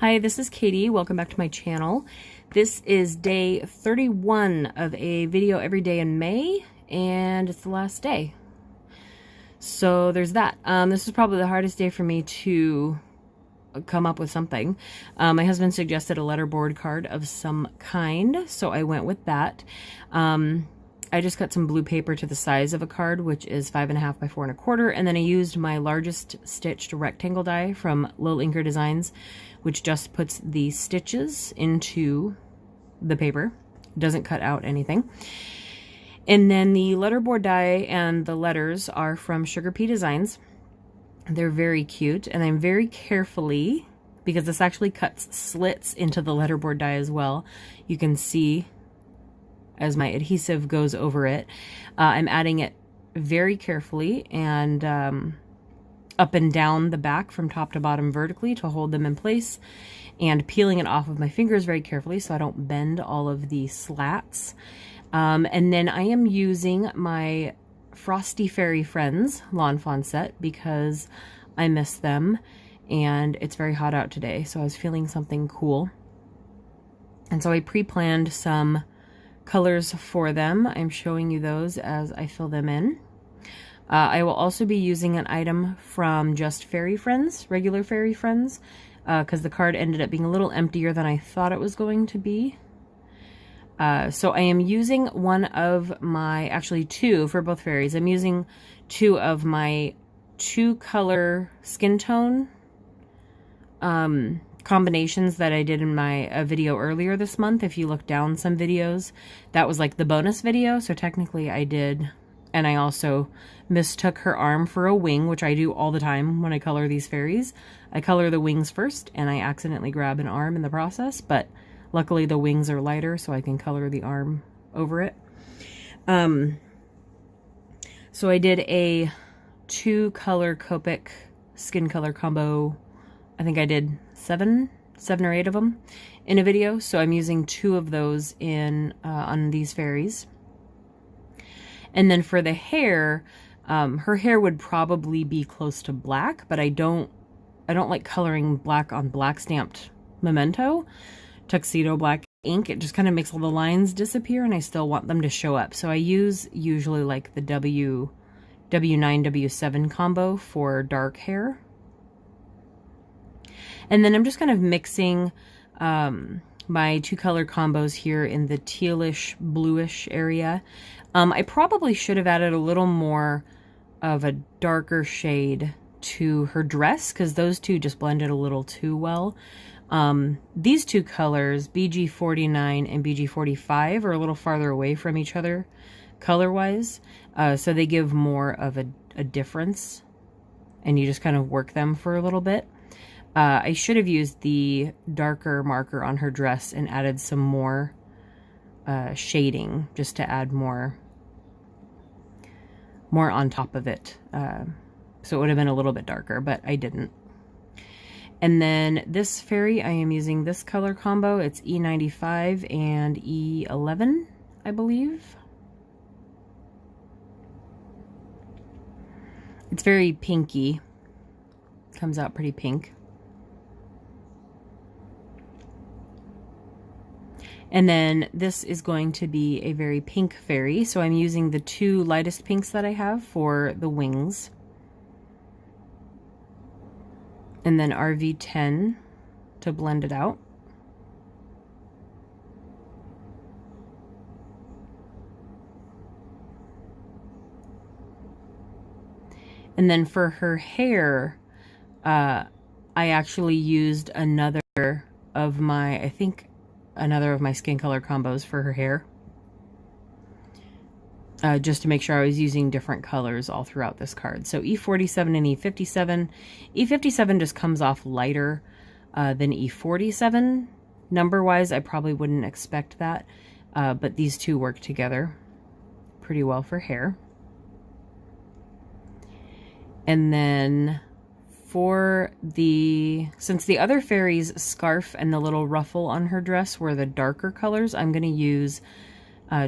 Hi, this is Katie. Welcome back to my channel. This is day 31 of a video every day in May, and it's the last day. So there's that. This is probably the hardest day for me to come up with something. My husband suggested a letterboard card of some kind, so I went with that. I just cut some blue paper to the size of a card, which is 5.5 by 4.25, and then I used my largest stitched rectangle die from Lil Inker Designs, which just puts the stitches into the paper. Doesn't cut out anything. And then the letterboard die and the letters are from Sugar Pea Designs. They're very cute, and I'm very carefully, because this actually cuts slits into the letterboard die as well. You can see as my adhesive goes over it. I'm adding it very carefully and up and down the back from top to bottom vertically to hold them in place, and peeling it off of my fingers very carefully so I don't bend all of the slats. And then I am using my Frosty Fairy Friends Lawn Fawn set because I miss them and it's very hot out today, so I was feeling something cool. And so I pre-planned some colors for them. I'm showing you those as I fill them in. I will also be using an item from just Fairy Friends, regular Fairy Friends, because the card ended up being a little emptier than I thought it was going to be. So I am using one of my, actually two for both fairies. I'm using two of my 2-color skin tone combinations that I did in my video earlier this month. If you look down some videos, that was like the bonus video. So technically I did, and I also mistook her arm for a wing, which I do all the time when I color these fairies. I color the wings first and I accidentally grab an arm in the process, but luckily the wings are lighter so I can color the arm over it. So I did a 2-color Copic skin color combo. I think I did seven or 8 of them in a video. So I'm using 2 of those in on these fairies. And then for the hair, her hair would probably be close to black, but I don't like coloring black on black stamped memento, tuxedo black ink. It just kind of makes all the lines disappear and I still want them to show up. So I use usually like the W9, W7 combo for dark hair. And then I'm just kind of mixing my 2-color combos here in the tealish, bluish area. I probably should have added a little more of a darker shade to her dress because those two just blended a little too well. These 2 colors, BG49 and BG45, are a little farther away from each other color-wise, so they give more of a difference, and you just kind of work them for a little bit. I should have used the darker marker on her dress and added some more shading just to add more on top of it. So it would have been a little bit darker, but I didn't. And then this fairy, I am using this color combo. It's E95 and E11, I believe. It's very pinky. Comes out pretty pink. And then this is going to be a very pink fairy. So I'm using the 2 lightest pinks that I have for the wings. And then RV10 to blend it out. And then for her hair, I actually used another of my skin color combos for her hair. Just to make sure I was using different colors all throughout this card. So E47 and E57. E57 just comes off lighter than E47. Number-wise, I probably wouldn't expect that, but these 2 work together pretty well for hair. And then since the other fairy's scarf and the little ruffle on her dress were the darker colors, I'm going to use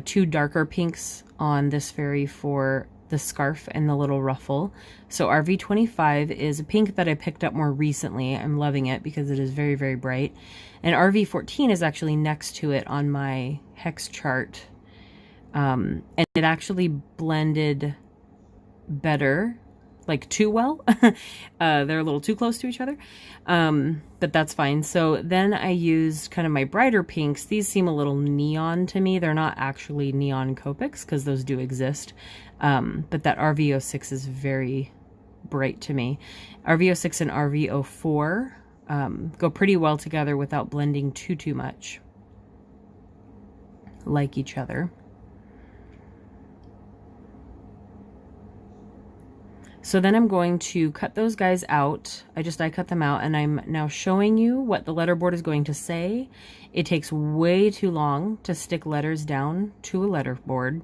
2 darker pinks on this fairy for the scarf and the little ruffle. So RV25 is a pink that I picked up more recently. I'm loving it because it is very, very bright. And RV14 is actually next to it on my hex chart. And it actually blended better, like too well. They're a little too close to each other, but that's fine. So then I used kind of my brighter pinks. These seem a little neon to me. They're not actually neon Copics because those do exist, but that RV06 is very bright to me. RV06 and RV04 go pretty well together without blending too much like each other. So then I'm going to cut those guys out. I cut them out, and I'm now showing you what the letterboard is going to say. It takes way too long to stick letters down to a letterboard,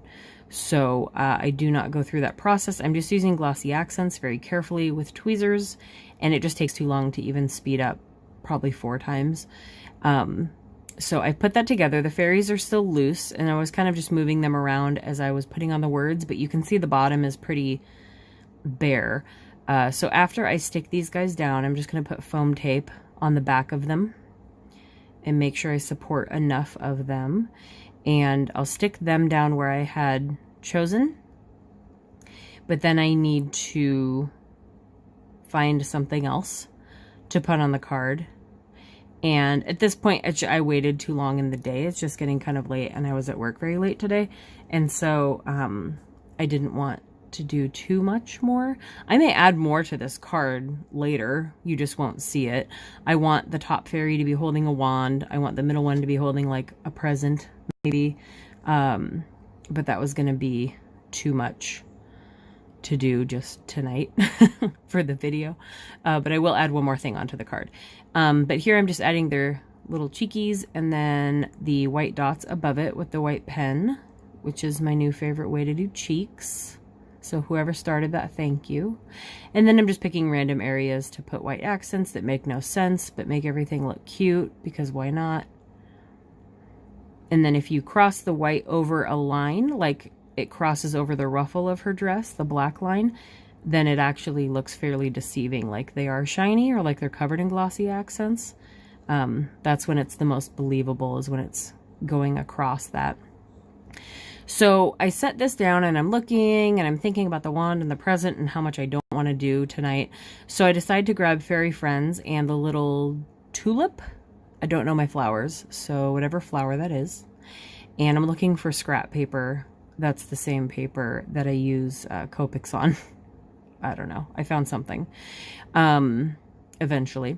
so I do not go through that process. I'm just using glossy accents very carefully with tweezers, and it just takes too long to even speed up, probably 4 times. So I put that together. The fairies are still loose, and I was kind of just moving them around as I was putting on the words, but you can see the bottom is pretty bare. So after I stick these guys down, I'm just going to put foam tape on the back of them and make sure I support enough of them. And I'll stick them down where I had chosen. But then I need to find something else to put on the card. And at this point, I waited too long in the day. It's just getting kind of late, and I was at work very late today. And so I didn't want to do too much more. I may add more to this card later. You just won't see it. I want the top fairy to be holding a wand. I want the middle one to be holding like a present, maybe. But that was going to be too much to do just tonight for the video. But I will add one more thing onto the card. But here I'm just adding their little cheekies and then the white dots above it with the white pen, which is my new favorite way to do cheeks. So whoever started that, thank you. And then I'm just picking random areas to put white accents that make no sense, but make everything look cute, because why not? And then if you cross the white over a line, like it crosses over the ruffle of her dress, the black line, then it actually looks fairly deceiving, like they are shiny or like they're covered in glossy accents. That's when it's the most believable, is when it's going across that. So I set this down and I'm looking and I'm thinking about the wand and the present and how much I don't want to do tonight. So I decided to grab Fairy Friends and the little tulip. I don't know my flowers, so whatever flower that is. And I'm looking for scrap paper. That's the same paper that I use Copics on. I don't know. I found something eventually.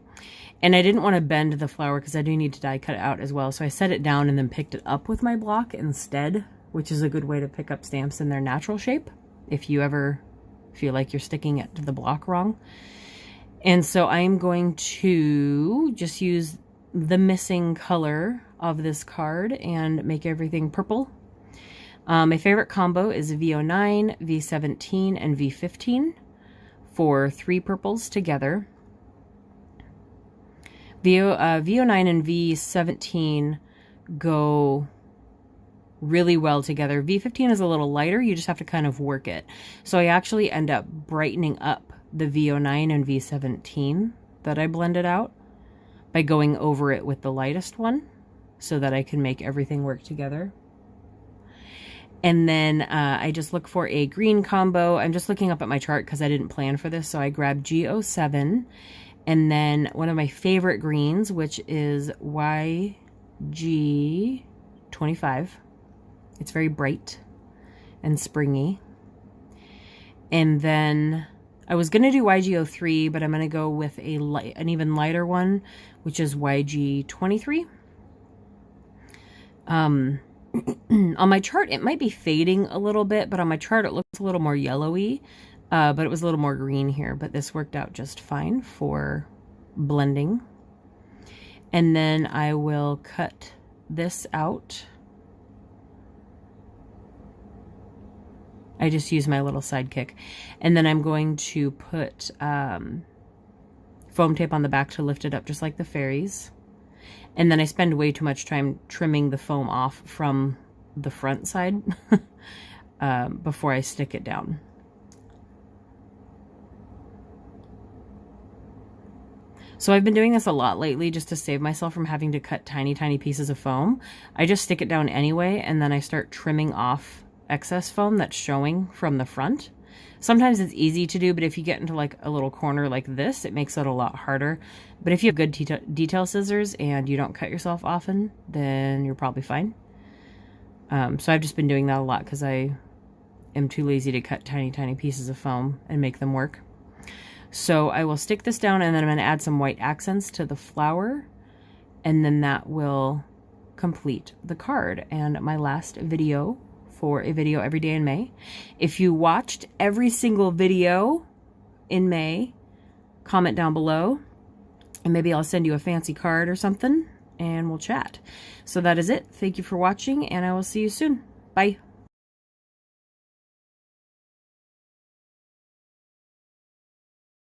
And I didn't want to bend the flower because I do need to die cut it out as well. So I set it down and then picked it up with my block instead, which is a good way to pick up stamps in their natural shape if you ever feel like you're sticking it to the block wrong. And so I'm going to just use the missing color of this card and make everything purple. My favorite combo is V09, V17, and V15 for 3 purples together. V09 and V17 go really well together. V15 is a little lighter. You just have to kind of work it. So I actually end up brightening up the V09 and V17 that I blended out by going over it with the lightest one so that I can make everything work together. And then I just look for a green combo. I'm just looking up at my chart because I didn't plan for this. So I grabbed G07 and then one of my favorite greens, which is YG25. It's very bright and springy. And then I was going to do YG03, but I'm going to go with an even lighter one, which is YG23. On my chart, it might be fading a little bit, but on my chart, it looks a little more yellowy, but it was a little more green here, but this worked out just fine for blending. And then I will cut this out. I just use my little sidekick. And then I'm going to put foam tape on the back to lift it up just like the fairies. And then I spend way too much time trimming the foam off from the front side before I stick it down. So I've been doing this a lot lately just to save myself from having to cut tiny, tiny pieces of foam. I just stick it down anyway, and then I start trimming off excess foam that's showing from the front. Sometimes it's easy to do, but if you get into like a little corner like this, it makes it a lot harder. But if you have good detail scissors and you don't cut yourself often, then you're probably fine. So I've just been doing that a lot because I am too lazy to cut tiny, tiny pieces of foam and make them work. So I will stick this down, and then I'm going to add some white accents to the flower, and then that will complete the card and my last video for a video every day in May. If you watched every single video in May, comment down below, and maybe I'll send you a fancy card or something, and we'll chat. So that is it. Thank you for watching, and I will see you soon. Bye.